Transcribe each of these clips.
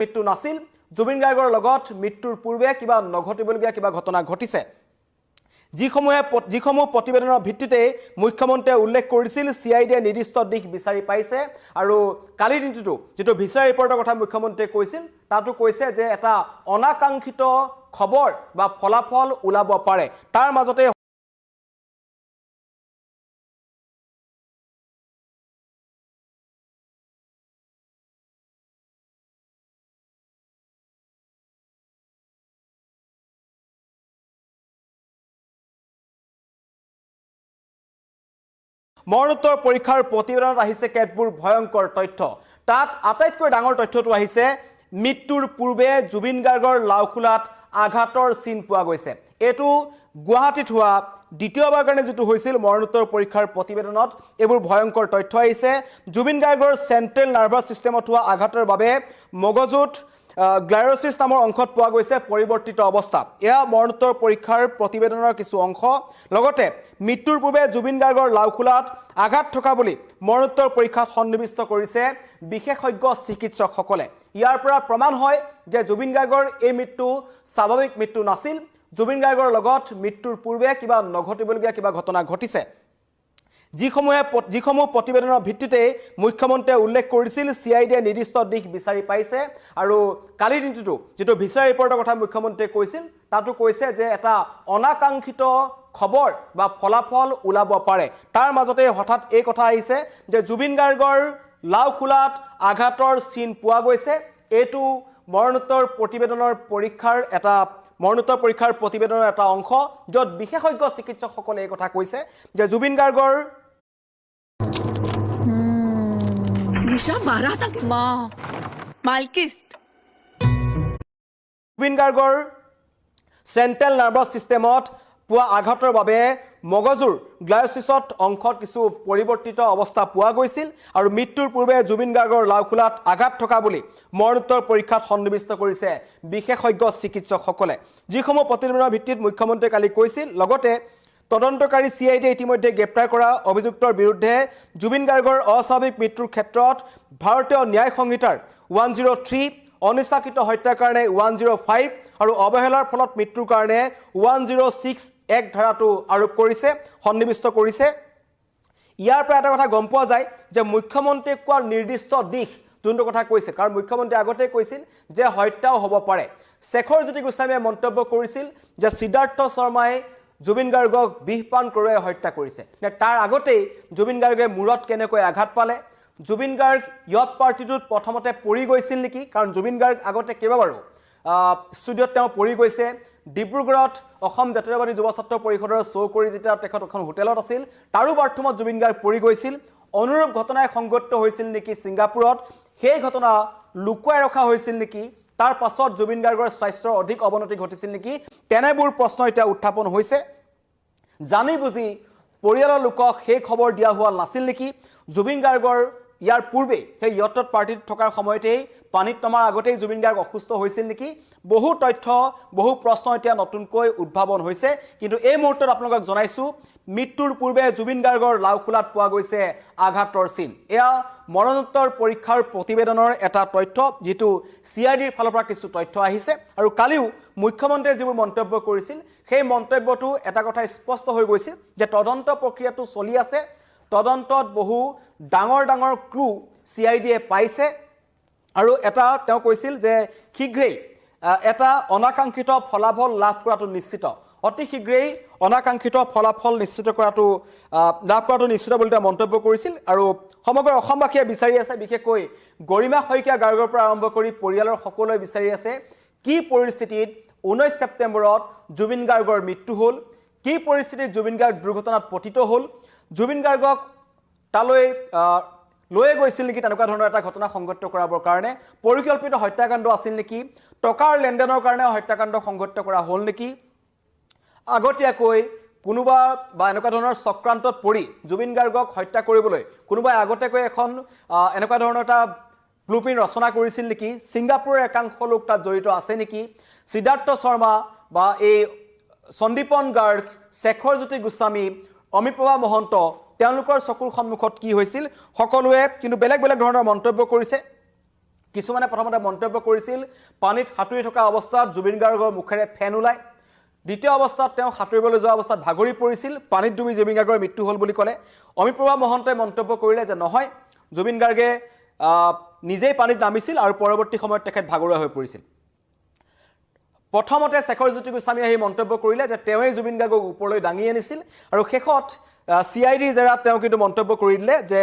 মৃত্যু নাছিল জুবিন গাৰ্গৰ লগত মৃত্যুৰ পূৰ্বে কিবা নঘটিবলগীয়া কিবা ঘটনা ঘটিছে যিসমূহ প্ৰতিবেদনৰ ভিত্তিতে মুখ্যমন্ত্ৰীয়ে উল্লেখ কৰিছিল সিআইডিয়ে নিৰ্দিষ্ট দিশ বিচাৰি পাইছে আৰু কালিৰ দিনটো যেটো ভিছাৰ ৰিপৰ্টৰ কথা মুখ্যমন্ত্ৰীয়ে কৈছিল তাতো কৈছে যে এটা অনাকাংক্ষিত খবৰ বা ফলাফল ওলাব পাৰে তাৰ মাজতে মৰণোত্তৰ পৰীক্ষাৰ প্ৰতিবেদনত আহিছে কেতবোৰ ভয়ংকৰ তথ্য তাত আটাইতকৈ ডাঙৰ তথ্যটো আহিছে মৃত্যুৰ পূৰ্বে জুবিন গাৰ্গৰ লাওখোলাত আঘাতৰ চিন পোৱা গৈছে এটো গুৱাহাটীত হোৱা দ্বিতীয়বাৰ কাৰণে যেটো হৈছিল মৰণোত্তৰ পৰীক্ষাৰ প্ৰতিবেদনত এবোৰ ভয়ংকৰ তথ্য আহিছে জুবিন গাৰ্গৰ সেন্ট্ৰেল নাৰ্ভাছ সিস্টেমত হোৱা আঘাতৰ বাবে মগজুত গ্লাইৰোসিস নামৰ অংশত পোৱা গৈছে পৰিৱৰ্তিত অৱস্থা এয়া মৰণোত্তৰ পৰীক্ষাৰ প্ৰতিবেদনৰ কিছু অংশ লগতে মৃত্যুৰ পূৰ্বে জুবিন গাৰ্গৰ লাওখোলাত আঘাত থকা বুলি মৰণোত্তৰ পৰীক্ষাত সন্নিবিষ্ট কৰিছে বিশেষজ্ঞ চিকিৎসকসকলে ইয়াৰ পৰা প্ৰমাণ হয় যে জুবিন গাৰ্গৰ এই মৃত্যু স্বাভাৱিক মৃত্যু নাছিল জুবিন গাৰ্গৰ লগত মৃত্যুৰ পূৰ্বে কিবা নঘটিবলগীয়া কিবা ঘটনা ঘটিছে যিসমূহ প্ৰতিবেদনৰ ভিত্তিতে মুখ্যমন্ত্ৰীয়ে উল্লেখ কৰিছিল সিআইডিয়ে নিৰ্দিষ্ট দিশ বিচাৰি পাইছে আৰু কালিৰ দিনটো যেটো ভিছাৰ ৰিপৰ্টৰ কথা মুখ্যমন্ত্ৰীয়ে কৈছিল তাতো কৈছে যে এটা অনাকাংক্ষিত খবৰ বা ফলাফল ওলাব পাৰে তাৰ মাজতে হঠাৎ এই কথা আহিছে যে জুবিন গাৰ্গৰ লাওখোলাত আঘাতৰ চিন পোৱা গৈছে এটো মৰণোত্তৰ পৰীক্ষাৰ প্ৰতিবেদনৰ এটা অংশ যত বিশেষজ্ঞ চিকিৎসকসকলে এই কথা কৈছে যে জুবিন গাৰ্গৰ জুবিন গাৰ্গৰ সেন্ট্ৰেল নাৰ্ভাছ সিস্টেমত পোৱা আঘাতৰ বাবে মগজুৰ গ্লাইৰোসিছত অংশত কিছু পৰিৱৰ্তিত অৱস্থা পোৱা গৈছিল আৰু মৃত্যুৰ পূৰ্বে জুবিন গাৰ্গৰ লাওখোলাত আঘাত থকা বুলি মৰণোত্তৰ পৰীক্ষাত সন্নিবিষ্ট কৰিছে বিশেষজ্ঞ চিকিৎসকসকলে যিসমূহ প্ৰতিবেদনৰ ভিত্তিত মুখ্যমন্ত্ৰীয়ে কালি কৈছিল লগতে তদন্তকাৰী সিআইডিয়ে ইতিমধ্যে গ্ৰেপ্তাৰ কৰা অভিযুক্তৰ বিৰুদ্ধে জুবিন গাৰ্গৰ অস্বাভাৱিক মৃত্যুৰ ক্ষেত্ৰত ভাৰতীয় ন্যায় সংহিতাৰ 103 অনিচ্ছাকৃত হত্যাৰ কাৰণে 105 আৰু অৱহেলাৰ ফলত মৃত্যুৰ কাৰণে 106 এক ধাৰাটো আৰোপ কৰিছে সন্নিবিষ্ট কৰিছে ইয়াৰ পৰা এটা কথা গম পোৱা যায় যে মুখ্যমন্ত্ৰীয়ে কোৱা নিৰ্দিষ্ট দিশ যোনটো কথা কৈছে কাৰণ মুখ্যমন্ত্ৰীয়ে আগতে কৈছিল যে হত্যাও হ'ব পাৰে শেখৰ জ্যোতি গোস্বামীয়ে মন্তব্য কৰিছিল যে সিদ্ধাৰ্থ শৰ্মাই জুবিন গাৰ্গক বিহপান কৰি হত্যা কৰিছে তাৰ আগতেই জুবিন গাৰ্গে মূৰত কেনেকৈ আঘাত পালে জুবিন গাৰ্গ ইয়ত পাৰ্টিটোত প্ৰথমতে পৰি গৈছিল নেকি কাৰণ জুবিন গাৰ্গ আগতে কেইবাবাৰো ষ্টুডিঅ'ত তেওঁ পৰি গৈছে ডিব্ৰুগড়ত অসম জাতীয়তাবাদী যুৱ ছাত্ৰ পৰিষদৰ শ্ব' কৰি যেতিয়া তেখেত এখন হোটেলত আছিল তাৰো বাৰ্থৰুমত জুবিন গাৰ্গ পৰি গৈছিল অনুৰূপ ঘটনাই সংঘটিত হৈছিল নেকি ছিংগাপুৰত সেই ঘটনা লুকুৱাই ৰখা হৈছিল নেকি তাৰ পাছত জুবিন গাৰ্গৰ স্বাস্থ্যৰ অধিক অৱনতি ঘটিছিল নেকি তেনেবোৰ প্ৰশ্ন এতিয়া উত্থাপন হৈছে জানি বুজি পৰিয়ালৰ লোকক সেই খবৰ দিয়া হোৱা নাছিল নেকি জুবিন গাৰ্গৰ ইয়াৰ পূৰ্বে সেই ইয়টত পাৰ্টিত থকাৰ সময়তেই পানীত নমাৰ আগতেই জুবিন গাৰ্গ অসুস্থ হৈছিল নেকি বহু তথ্য বহু প্ৰশ্ন এতিয়া নতুনকৈ উদ্ভাৱন হৈছে কিন্তু এই মুহূৰ্তত আপোনালোকক জনাইছো মৃত্যুৰ পূৰ্বে জুবিন গাৰ্গৰ লাওখোলাত পোৱা গৈছে আঘাতৰ চিন এয়া মৰণোত্তৰ পৰীক্ষাৰ প্ৰতিবেদনৰ এটা তথ্য যেটো সিআইডিৰ ফালৰ পৰা কিছু তথ্য আহিছে আৰু কালিও মুখ্যমন্ত্ৰীয়ে যিবোৰ মন্তব্য কৰিছিল সেই মন্তব্যটো এটা কথা স্পষ্ট হৈ গৈছিল যে তদন্ত প্ৰক্ৰিয়াটো চলি আছে তদন্তত বহু ডাঙৰ ডাঙৰ ক্লু সিআইডিয়ে পাইছে আৰু এটা তেওঁ কৈছিল যে শীঘ্ৰেই এটা অনাকাংক্ষিত ফলাফল লাভ কৰাটো নিশ্চিত অতি শীঘ্ৰেই অনাকাংক্ষিত ফলাফল লাভ কৰাটো নিশ্চিত বুলি তেওঁ মন্তব্য কৰিছিল আৰু সমগ্ৰ অসমবাসীয়ে বিচাৰি আছে বিশেষকৈ গৰিমা শইকীয়া গাৰ্গৰ পৰা আৰম্ভ কৰি পৰিয়ালৰ সকলোৱে বিচাৰি আছে কি পৰিস্থিতিত 19 ছেপ্টেম্বৰত জুবিন গাৰ্গৰ মৃত্যু হ'ল কি পৰিস্থিতিত জুবিন গাৰ্গ দুৰ্ঘটনাত পতিত হ'ল জুবিন গাৰ্গক তালৈ লৈ গৈছিল নেকি তেনেকুৱা ধৰণৰ এটা ঘটনা সংঘটিত কৰাবৰ কাৰণে পৰিকল্পিত হত্যাকাণ্ড আছিল নেকি টকাৰ লেনদেনৰ কাৰণে হত্যাকাণ্ড সংঘটিত কৰা হ'ল নেকি আগতীয়াকৈ কোনোবা বা এনেকুৱা ধৰণৰ চক্ৰান্তত পৰি জুবিন গাৰ্গক হত্যা কৰিবলৈ কোনোবাই আগতীয়াকৈ এখন এনেকুৱা ধৰণৰ এটা ব্লুপ্ৰিন্ট ৰচনা কৰিছিল নেকি ছিংগাপুৰৰ একাংশ লোক তাত জড়িত আছে নেকি সিদ্ধাৰ্থ শৰ্মা বা এই সন্দীপন গাৰ্গ শেখৰ জ্যোতি গোস্বামী অমিপ্ৰভা মহন্ত তেওঁলোকৰ চকুৰ সন্মুখত কি হৈছিল সকলোৱে কিন্তু বেলেগ বেলেগ ধৰণৰ মন্তব্য কৰিছে কিছুমানে প্ৰথমতে মন্তব্য কৰিছিল পানীত সাঁতুৰি থকা অৱস্থাত জুবিন গাৰ্গৰ মুখেৰে ফেন ওলায় দ্বিতীয় অৱস্থাত তেওঁ সাঁতুৰিবলৈ যোৱা অৱস্থাত ভাগৰি পৰিছিল পানীত ডুবি জুবিন গাৰ্গৰ মৃত্যু হ'ল বুলি ক'লে অমিত প্ৰভা মহন্তই মন্তব্য কৰিলে যে নহয় জুবিন গাৰ্গে নিজেই পানীত নামিছিল আৰু পৰৱৰ্তী সময়ত তেখেত ভাগৰুৱা হৈ পৰিছিল প্ৰথমতে শেখৰ জ্যোতি গোস্বামী আহি মন্তব্য কৰিলে যে তেওঁই জুবিন গাৰ্গক ওপৰলৈ দাঙি আনিছিল আৰু শেষত CID জেৰাত তেওঁ কিন্তু মন্তব্য কৰি দিলে যে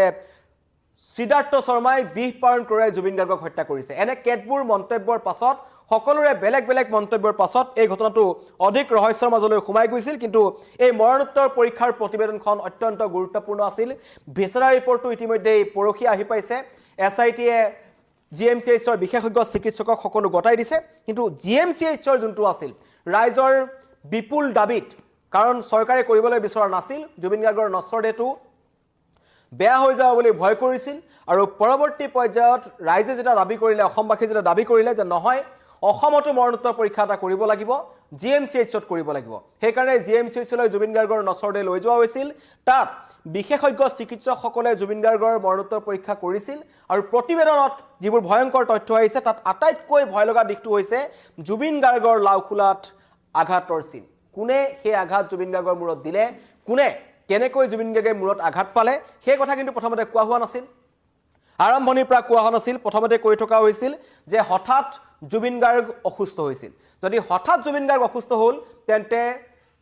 সিদ্ধাৰ্থ শৰ্মাই বিহ পাৰণ কৰি জুবিন গাৰ্গক হত্যা কৰিছে এনে কেতবোৰ মন্তব্যৰ পাছত সকলোৰে বেলেগ বেলেগ মন্তব্যৰ পাছত এই ঘটনাটো অধিক ৰহস্যৰ মাজলৈ সোমাই গৈছিল কিন্তু এই মৰণোত্তৰ পৰীক্ষাৰ প্ৰতিবেদনখন অত্যন্ত গুৰুত্বপূৰ্ণ আছিল ভিছাৰা ৰিপৰ্টটো ইতিমধ্যে পৰখি আহি পাইছে SITয়ে GMCHৰ বিশেষজ্ঞ চিকিৎসকক সকলো গতাই দিছে কিন্তু GMCHৰ যোনটো আছিল ৰাইজৰ বিপুল দাবীত কাৰণ চৰকাৰে কৰিবলৈ বিচৰা নাছিল জুবিন গাৰ্গৰ নশ্বৰ দেহটো বেয়া হৈ যাব বুলি ভয় কৰিছিল আৰু পৰৱৰ্তী পৰ্যায়ত ৰাইজে যেটা দাবী কৰিলে অসমবাসী যেটা দাবী কৰিলে যে নহয় অসমতো মৰণোত্তৰ পৰীক্ষা এটা কৰিব লাগিব GMCHত কৰিব লাগিব সেইকাৰণে GMCHলৈ জুবিন গাৰ্গৰ নশ্বৰ দেহ লৈ যোৱা হৈছিল তাত বিশেষজ্ঞ চিকিৎসকসকলে জুবিন গাৰ্গৰ মৰণোত্তৰ পৰীক্ষা কৰিছিল আৰু প্ৰতিবেদনত যিবোৰ ভয়ংকৰ তথ্য আহিছে তাত আটাইতকৈ ভয় লগা দিশটো হৈছে জুবিন গাৰ্গৰ লাওখোলাত আঘাতৰ চিন কোনে সেই আঘাত জুবিন গাৰ্গৰ মূৰত দিলে কোনে কেনেকৈ জুবিন গাৰ্গে মূৰত আঘাত পালে সেই কথা কিন্তু প্ৰথমতে কোৱা হোৱা নাছিল আৰম্ভণিৰ পৰা কোৱা হোৱা নাছিল প্ৰথমতে কৈ থকা হৈছিল যে হঠাৎ জুবিন গাৰ্গ অসুস্থ হৈছিল যদি হঠাৎ জুবিন গাৰ্গ অসুস্থ হ'ল তেন্তে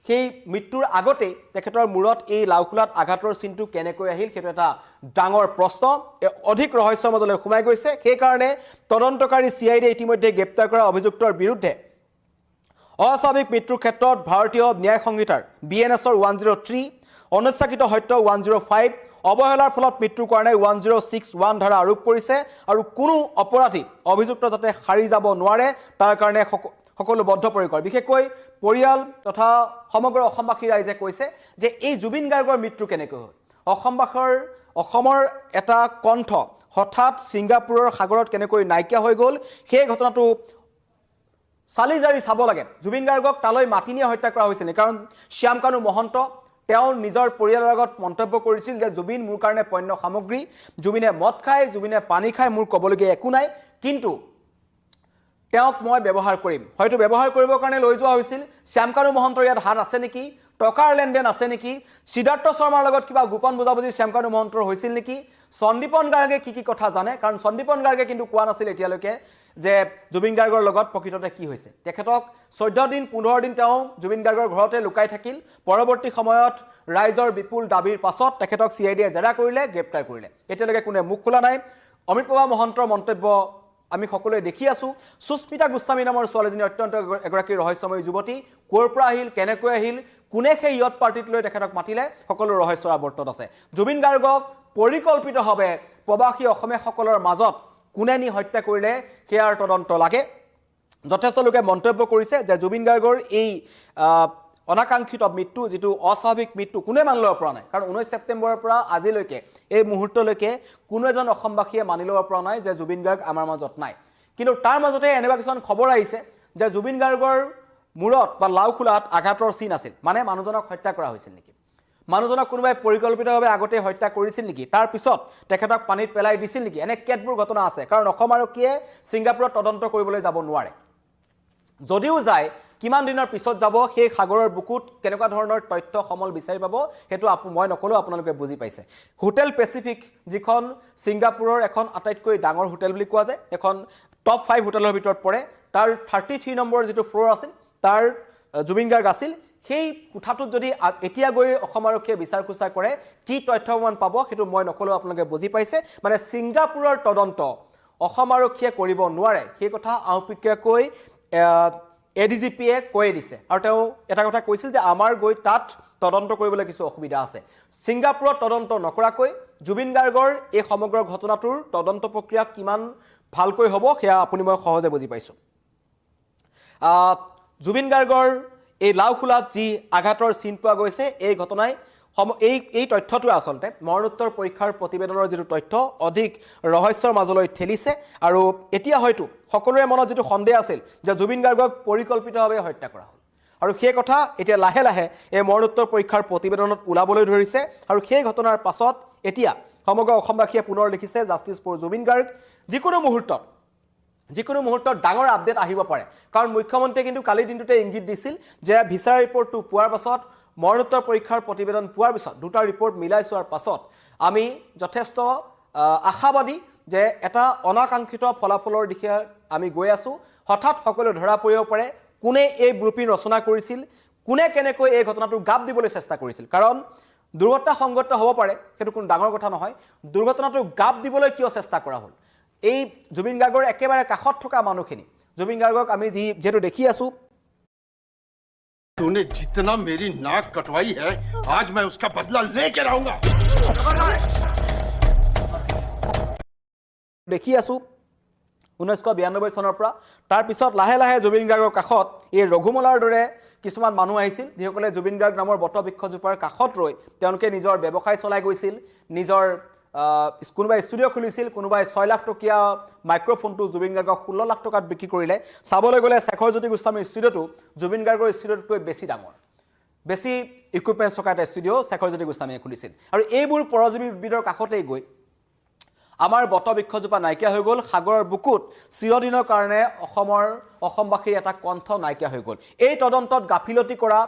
সেই মৃত্যুৰ আগতে তেখেতৰ মূৰত এই লাওখোলাত আঘাতৰ চিনটো কেনেকৈ আহিল সেইটো এটা ডাঙৰ প্ৰশ্ন অধিক ৰহস্যৰ মাজলৈ সোমাই গৈছে সেই কাৰণে তদন্তকাৰী CID ইতিমধ্যে গ্ৰেপ্তাৰ কৰা অভিযুক্তৰ বিৰুদ্ধে অস্বাভাৱিক মৃত্যুৰ ক্ষেত্ৰত ভাৰতীয় ন্যায় সংহিতাৰ BNSৰ 103 অনিচ্ছাকৃত হত্যা 105 অবহেলাৰ ফলত মৃত্যুৰ কাৰণে 1061 ধাৰা আৰোপ কৰিছে আৰু কোনো অপৰাধী অভিযুক্ত যাতে হাৰি যাব নোৱাৰে তাৰ কাৰণে সকলো বদ্ধপৰিকৰ বিশেষকৈ পৰিয়াল তথা সমগ্ৰ অসমবাসী ৰাইজে কৈছে যে এই জুবিন গাৰ্গৰ মৃত্যু কেনেকৈ হ'ল অসমৰ এটা কণ্ঠ হঠাৎ ছিংগাপুৰৰ সাগৰত কেনেকৈ নাইকিয়া হৈ গ'ল সেই ঘটনাটো চালি জাৰি চাব লাগে জুবিন গাৰ্গক তালৈ মাতি নিয়া হত্যা কৰা হৈছিল কাৰণ শ্যামকানু মহন্ত তেওঁ নিজৰ পৰিয়ালৰ আগত মন্তব্য কৰিছিল যে জুবিন মোৰ কাৰণে পণ্য সামগ্ৰী জুবিনে মদ খায় জুবিনে পানী খায় মোৰ ক'বলগীয়া একো নাই কিন্তু তেওঁক মই ব্যৱহাৰ কৰিম হয়তো ব্যৱহাৰ কৰিবৰ কাৰণে লৈ যোৱা হৈছিল শ্যামকানু মহন্তৰ ইয়াত হাত আছে নেকি টকাৰ লেনদেন আছে নেকি সিদ্ধাৰ্থ শৰ্মাৰ লগত কিবা গোপন বুজাবুজি শ্যামকানু মহন্তৰ হৈছিল নেকি সন্দীপন গাৰ্গে কি কথা জানে কাৰণ সন্দীপন গাৰ্গে কিন্তু কোৱা নাছিল এতিয়ালৈকে যে জুবিন গাৰ্গৰ লগত প্ৰকৃততে কি হৈছে তেখেতক 14 দিন 15 দিন তেওঁ জুবিন গাৰ্গৰ ঘৰতে লুকাই থাকিল পৰৱৰ্তী সময়ত ৰাইজৰ বিপুল দাবীৰ পাছত তেখেতক CIDয়ে জেৰা কৰিলে গ্ৰেপ্তাৰ কৰিলে এতিয়ালৈকে কোনে মুখ খোলা নাই অমিত প্ৰভা মহন্তৰ মন্তব্য আমি সকলোৱে দেখি আছো সুস্মিতা গোস্বামী নামৰ ছোৱালীজনী অত্যন্ত এগৰাকী ৰহস্যময়ী যুৱতী কোৰ পৰা আহিল কেনেকৈ আহিল কোনে সেই ইয়ত পাৰ্টিত লৈ তেখেতক মাতিলে সকলো ৰহস্যৰ আৱৰ্তত আছে জুবিন গাৰ্গক পৰিকল্পিতভাৱে প্ৰবাসী অসমীয়াসকলৰ মাজত কোনে নি হত্যা কৰিলে সেয়াৰ তদন্ত লাগে যথেষ্ট লোকে মন্তব্য কৰিছে যে জুবিন গাৰ্গৰ এই অনাকাংক্ষিত মৃত্যু যেটো অস্বাভাৱিক মৃত্যু কোনে মান ল'ব পৰা নাই কাৰণ 19 ছেপ্টেম্বৰৰ পৰা আজিলৈকে এই মুহূৰ্তলৈকে কোনো এজন অসমবাসীয়ে মানি ল'ব পৰা নাই যে জুবিন গাৰ্গ আমাৰ মাজত নাই কিন্তু তাৰ মাজতে এনেকুৱা কিছুমান খবৰ আহিছে যে জুবিন গাৰ্গৰ মূৰত বা লাওখোলাত আঘাতৰ চিন আছিল মানে মানুহজনক হত্যা কৰা হৈছিল নেকি মানুহজনক কোনোবাই পৰিকল্পিতভাৱে আগতে হত্যা কৰিছিল নেকি তাৰ পিছত তেখেতক পানীত পেলাই দিছিল নেকি এনে কেতবোৰ ঘটনা আছে কাৰণ অসম আৰক্ষীয়ে ছিংগাপুৰত তদন্ত কৰিবলৈ যাব নোৱাৰে যদিও যায় কিমান দিনৰ পিছত যাব সেই সাগৰৰ বুকুত কেনেকুৱা ধৰণৰ তথ্য সমল বিচাৰি পাব হেতু মই নকলো আপোনালোকে বুজি পাইছে হোটেল পেচিফিক যিখন ছিংগাপুৰৰ এখন আটাইতকৈ ডাঙৰ হোটেল বুলি কোৱা যায় এখন টপ 5 হোটেলৰ ভিতৰত পৰে তাৰ 33 নম্বৰ যেটো ফ্লোৰ আছিল তাৰ জুবিন গাৰ্গ আছিল সেই কোঠাটোত যদি এতিয়া গৈ অসম আৰক্ষীয়ে বিচাৰ কুচাৰ কৰে কি তথ্যমান পাব হেতু মই নকলো আপোনালোকে বুজি পাইছে মানে ছিংগাপুৰৰ তদন্ত অসম আৰক্ষীয়ে কৰিব নোৱাৰে সেই কথা আউপিককৈ ADGPয়ে কৈ দিছে আৰু তেওঁ এটা কথা কৈছিল যে আমাৰ গৈ তাত তদন্ত কৰিবলৈ কিছু অসুবিধা আছে ছিংগাপুৰত তদন্ত নকৰাকৈ জুবিন গাৰ্গৰ এই সমগ্ৰ ঘটনাটোৰ তদন্ত প্ৰক্ৰিয়া কিমান ভালকৈ হ'ব সেয়া আপুনি মই সহজে বুজি পাইছো জুবিন গাৰ্গৰ এই লাওখোলাত যি আঘাতৰ চিন পোৱা গৈছে এই ঘটনাই এই তথ্যটো আসলতে মৰণোত্তৰ পৰীক্ষাৰ প্ৰতিবেদনৰ যেটো তথ্য অধিক ৰহস্যৰ মাজলৈ ঠেলিছে আৰু এতিয়া হয়তো সকলোৰে মনত যেটো সন্দেহ আছিল যে জুবিন গাৰ্গক পৰিকল্পিতভাৱে হত্যা কৰা হ'ল আৰু সেই কথা এতিয়া লাহে লাহে এই মৰণোত্তৰ পৰীক্ষাৰ প্ৰতিবেদনত ওলাবলৈ ধৰিছে আৰু সেই ঘটনাৰ পাছত এতিয়া সমগ্ৰ অসমবাসীয়ে পুনৰ লিখিছে জাষ্টিস ফৰ জুবিন গাৰ্গ যিকোনো মুহূৰ্তত যিকোনো মুহূৰ্তত ডাঙৰ আপডেট আহিব পাৰে কাৰণ মুখ্যমন্ত্ৰীয়ে কিন্তু কালিৰ দিনটোতে ইংগিত দিছিল যে ভিছা ৰিপৰ্টটো পোৱাৰ পাছত মৰণোত্তৰ পৰীক্ষাৰ প্ৰতিবেদন পোৱাৰ পিছত দুটা ৰিপৰ্ট মিলাই চোৱাৰ পাছত আমি যথেষ্ট আশাবাদী যে এটা অনাকাংক্ষিত ফলাফলৰ দিশে আমি গৈ আছো হঠাৎ সকলো ধৰা পৰিব পাৰে কোনে এই ব্লুপ্ৰিণ্ট ৰচনা কৰিছিল কোনে কেনেকৈ এই ঘটনাটো গাপ দিবলৈ চেষ্টা কৰিছিল কাৰণ দুৰ্ঘটনা সংঘটিত হ'ব পাৰে সেইটো কোনো ডাঙৰ কথা নহয় দুৰ্ঘটনাটো গাপ দিবলৈ কিয় চেষ্টা কৰা হ'ল এই জুবিন গাৰ্গৰ একেবাৰে কাষত থকা মানুহখিনি জুবিন গাৰ্গক আমি যেটো দেখি আছো तूने जितना मेरी नाक कटवाई है आज मैं उसका बदला लेके रहूंगा দেখি আছো 1992 চনৰ পৰা তাৰ পিছত লাহে লাহে জুবিন গাৰ্গৰ কাষত এই ৰঘুমলাৰ দৰে কিছুমান মানুহ আহিছিল যিসকলে জুবিন গাৰ্গ নামৰ বটবৃক্ষজোপাৰ কাষত ৰৈ তেওঁলোকে নিজৰ ব্যৱসায় চলাই গৈছিল নিজৰ কোনোবাই ষ্টুডিঅ' খুলিছিল কোনোবাই 6 লাখ টকীয়া মাইক্ৰফোনটো জুবিন গাৰ্গক 16 লাখ টকাত বিক্ৰী কৰিলে চাবলৈ গ'লে শেখৰজ্যোতি গোস্বামীৰ ষ্টুডিঅ'টো জুবিন গাৰ্গৰ ষ্টুডিঅ'তকৈ বেছি ডাঙৰ বেছি ইকুইপমেণ্টছ থকা এটা ষ্টুডিঅ' শেখৰজ্যোতি গোস্বামীয়ে খুলিছিল আৰু এইবোৰ পৰজীৱী উদ্ভিদৰ কাষতেই গৈ আমাৰ বটবৃক্ষজোপা নাইকিয়া হৈ গ'ল সাগৰৰ বুকুত চিৰদিনৰ কাৰণে অসমবাসীৰ এটা কণ্ঠ নাইকিয়া হৈ গ'ল এই তদন্তত গাফিলতি কৰা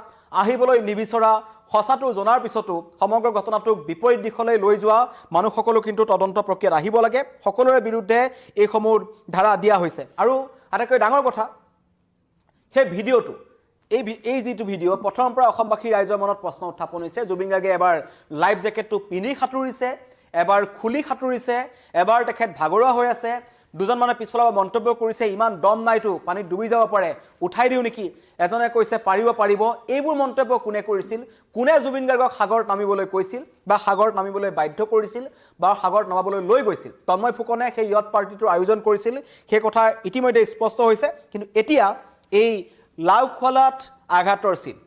আহিবলৈ নিবিচৰা হসাটো জনাৰ পিছতো সমগ্ৰ ঘটনাটোক বিপৰীত দিশলৈ লৈ যোৱা মানুহসকলো কিন্তু তদন্ত প্ৰক্ৰিয়াত আহিব লাগে সকলোৰে বিৰুদ্ধে এই সমূহ ধাৰা দিয়া হৈছে আৰু আটাইতকৈ ডাঙৰ কথা সেই ভিডিঅ'টো এই যিটো ভিডিঅ' প্ৰথমৰ পৰা অসমবাসী ৰাইজৰ মনত প্ৰশ্ন উত্থাপন হৈছে জুবিন গাৰ্গে এবাৰ লাইফ জেকেটটো পিন্ধি সাঁতুৰিছে এবাৰ খুলি সাঁতুৰিছে এবাৰ তেখেত ভাগৰুৱা হৈ আছে দুজন মানে পিছফালৰ মন্তব্য কৰিছে ইমান দম নাইতো পানীত ডুবি যাব পাৰে উঠাই দিও নেকি এজনে কৈছে পাৰিব এইবোৰ মন্তব্য কোনে কৰিছিল কোনে জুবিন গাৰ্গক সাগৰত নামিবলৈ কৈছিল বা সাগৰত নামিবলৈ বাধ্য কৰিছিল বা সাগৰত নামাবলৈ লৈ গৈছিল তন্ময় ফুকনে সেই ইয়ট পাৰ্টিটোৰ আয়োজন কৰিছিল সেই কথা ইতিমধ্যে স্পষ্ট হৈছে কিন্তু এতিয়া এই লাউখলাত আঘাতৰ চিন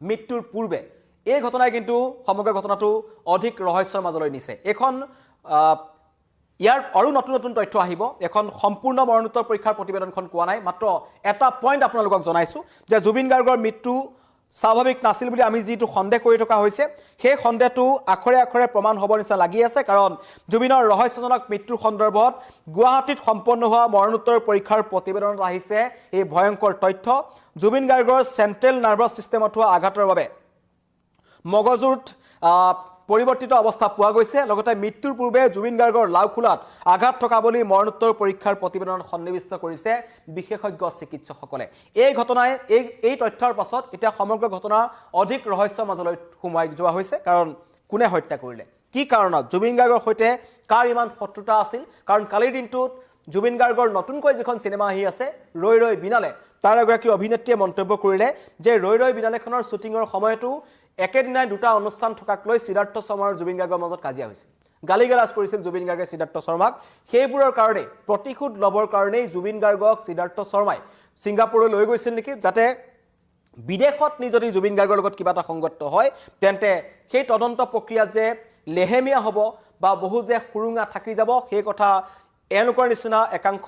মৃত্যুৰ পূৰ্বে এই ঘটনাই কিন্তু সমগ্ৰ ঘটনাটো অধিক ৰহস্যৰ মাজলৈ নিছে এখন ইয়াৰ আৰু নতুন নতুন তথ্য আহিব এখন সম্পূৰ্ণ মৰণোত্তৰ পৰীক্ষাৰ প্ৰতিবেদনখন কোৱা নাই মাত্ৰ এটা পইণ্ট আপোনালোকক জনাইছো যে জুবিন গাৰ্গৰ মৃত্যু স্বাভাৱিক নাছিল বুলি আমি যিটো সন্দেহ কৰি থকা হৈছে সেই সন্দেহটো আখৰে আখৰে প্ৰমাণ হ'ব নিচিনা লাগি আছে কাৰণ জুবিনৰ ৰহস্যজনক মৃত্যুৰ সন্দৰ্ভত গুৱাহাটীত সম্পন্ন হোৱা মৰণোত্তৰ পৰীক্ষাৰ প্ৰতিবেদনত আহিছে এই ভয়ংকৰ তথ্য জুবিন গাৰ্গৰ চেণ্ট্ৰেল নাৰ্ভাছ ছিষ্টেমত হোৱা আঘাতৰ বাবে মগজুত পৰিৱৰ্তিত অৱস্থা পোৱা গৈছে লগতে মৃত্যুৰ পূৰ্বে জুবিন গাৰ্গৰ লাউখোলাত আঘাত থকা বুলি মৰণোত্তৰ পৰীক্ষাৰ প্ৰতিবেদনত সন্নিৱিষ্ট কৰিছে বিশেষজ্ঞ চিকিৎসকসকলে এই ঘটনাই এই তথ্যৰ পাছত এতিয়া সমগ্ৰ ঘটনা অধিক ৰহস্যৰ মাজলৈ সোমাই যোৱা হৈছে কাৰণ কোনে হত্যা কৰিলে কি কাৰণত জুবিন গাৰ্গৰ সৈতে কাৰ ইমান শত্ৰুতা আছিল কাৰণ কালিৰ দিনটোত জুবিন গাৰ্গৰ নতুনকৈ যিখন সিনেমা আহি আছে ৰৈ ৰৈ বিনালে তাৰ এগৰাকী অভিনেত্ৰীয়ে মন্তব্য কৰিলে যে ৰৈ ৰৈ বিনালেখনৰ শ্বুটিঙৰ সময়তো একেদিনাই দুটা অনুষ্ঠান থকাক লৈ সিদ্ধাৰ্থ শৰ্মাৰ জুবিন গাৰ্গৰ মাজত কাজিয়া হৈছিল গালিগালাজ কৰিছিল জুবিন গাৰ্গে সিদ্ধাৰ্থ শৰ্মাক সেইবোৰৰ কাৰণে প্ৰতিশোধ লবৰ কাৰণেই জুবিন গাৰ্গক সিদ্ধাৰ্থ শৰ্মাই ছিংগাপুৰলৈ লৈ গৈছিল নেকি যাতে বিদেশত যদি জুবিন গাৰ্গৰ লগত কিবা এটা সংগত হয় তেন্তে সেই তদন্ত প্ৰক্ৰিয়া যে লেহেমিয়া হ'ব বা বহু যে খুৰুঙা থাকি যাব সেই কথা এওঁলোকৰ নিচিনা একাংশ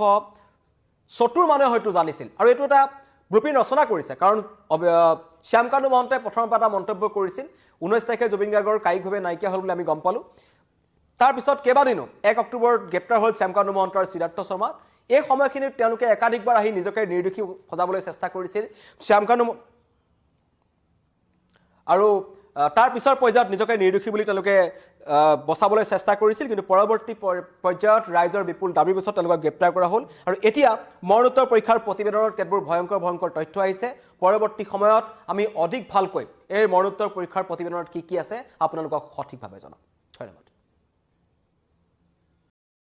চতুৰ মানুহে হয়তো জানিছিল আৰু এইটো এটা ব্লুপ্ৰিণ্ট ৰচনা কৰিছে কাৰণ শ্যামকানু মহন্তই প্ৰথমৰ পৰা এটা মন্তব্য কৰিছিল 19 তাৰিখে জুবিন গাৰ্গৰ কায়িকভাৱে নাইকিয়া হ'ল বুলি আমি গম পালোঁ তাৰ পিছত কেইবাদিনো 1 অক্টোবৰত গ্ৰেপ্তাৰ হ'ল শ্যামকানু মহন্ত আৰু সিদ্ধাৰ্থ শৰ্মা এই সময়খিনিত তেওঁলোকে একাধিকবাৰ আহি নিজকে নিৰ্দোষী সজাবলৈ চেষ্টা কৰিছিল শ্যামকানু আৰু তাৰ পিছৰ পৰ্যায়ত নিজকে নিৰ্দোষী বুলি তেওঁলোকে বচাবলৈ চেষ্টা কৰিছিল কিন্তু পৰৱৰ্তী পৰ্যায়ত ৰাইজৰ বিপুল দাবীৰ পিছত তেওঁলোকক গ্ৰেপ্তাৰ কৰা হ'ল আৰু এতিয়া মৰণোত্তৰ পৰীক্ষাৰ প্ৰতিবেদনত কেতবোৰ ভয়ংকৰ তথ্য আহিছে পৰৱৰ্তী সময়ত আমি অধিক ভালকৈ এই মৰণোত্তৰ পৰীক্ষাৰ প্ৰতিবেদনত কি আছে আপোনালোকক সঠিকভাৱে জনাম